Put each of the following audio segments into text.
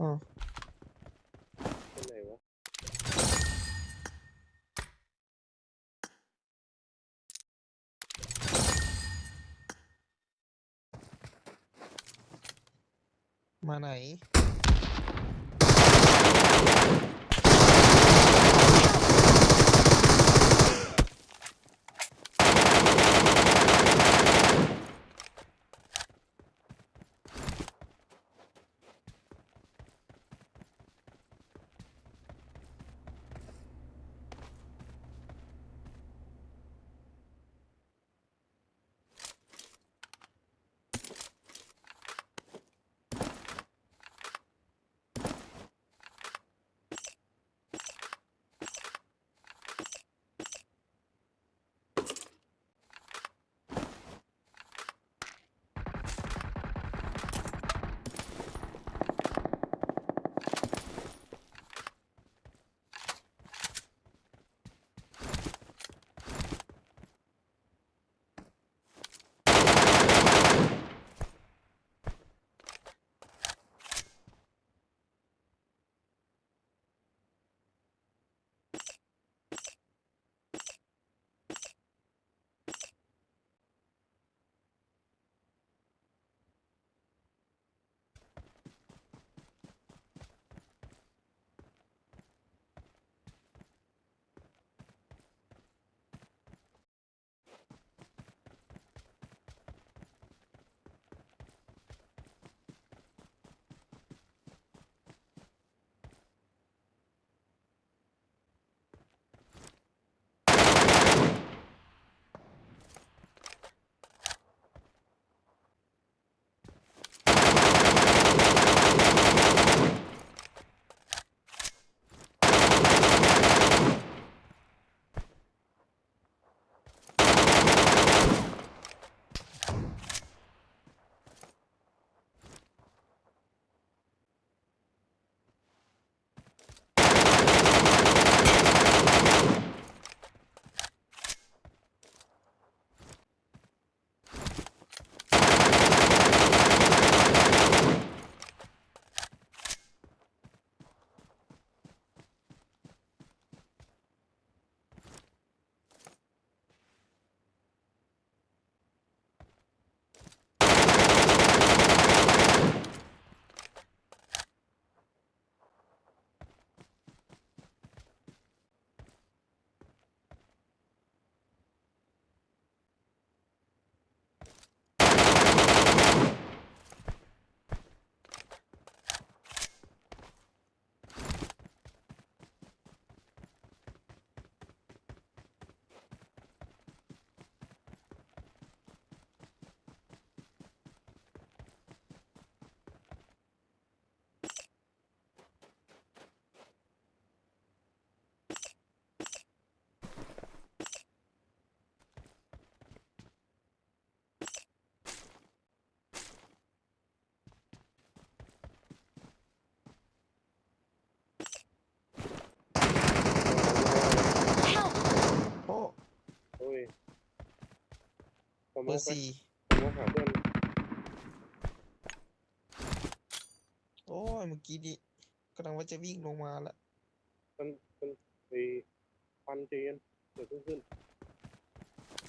อ๋อเป็นไหนวะมาไหนโอ้โอ้ยสมเบอองไปร์สี่สมองหาเพื่อนโอ้ยเมื่อกี้ดิกำลังว่าจะวิ่งลงมาละมันไปปันเจนเดี๋ยวเพิ่งขึ้น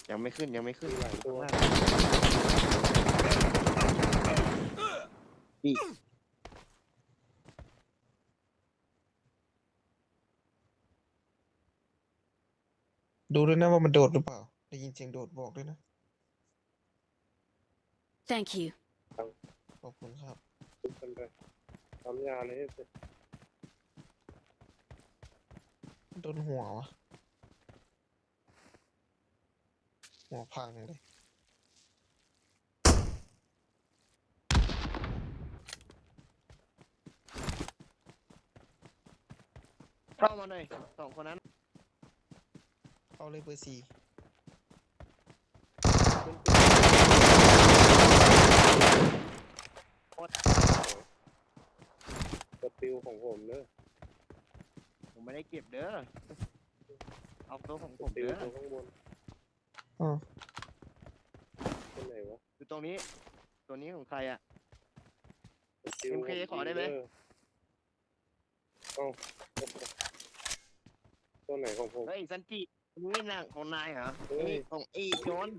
ยังไม่ขึ้นยังไม่ขึ้น มีหลายตัว ข้างล่างนี่ ดูด้วยนะว่ามันโดดหรือเปล่าได้ยินเสียงโดดบอกด้วยนะ Thank you. ขอบคุณครับ ทุกคนไปทำยาเลยให้เสร็จ โดนหัววะหัวพังเลย เข้ามาหน่อยสองคนนั้น เข้าเลยเบอร์สี่ สติลของผมเนอะ ผมไม่ได้เก็บเด้อเอาตัวของ ส ผม ติล เด้อ ตัวข้างบน อ๋อ เป็นไหนวะ คือตรงนี้ตัวนี้ของใครอ่ะ สติล MK ขอได้ไหม เอ ตัวไหนของผม เฮ้ยซันจินี่หนักของนายเหรอ เฮ้ย นี่ของไอ้จอน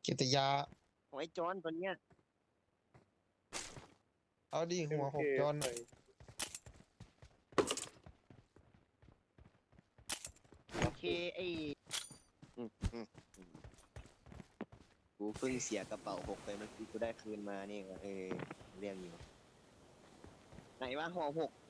เก็บแต่ยา ของไอ้จอนตัวเนี้ย เอาดิหัวหก MK จอน ใส่ โอเคไอ้อืมอืมอืมกูเพิ่งเสียกระเป๋า6ไปเมื่อกี้กูได้คืนมานี่ก็เรื่องอยู่ไหนว่าห่อ6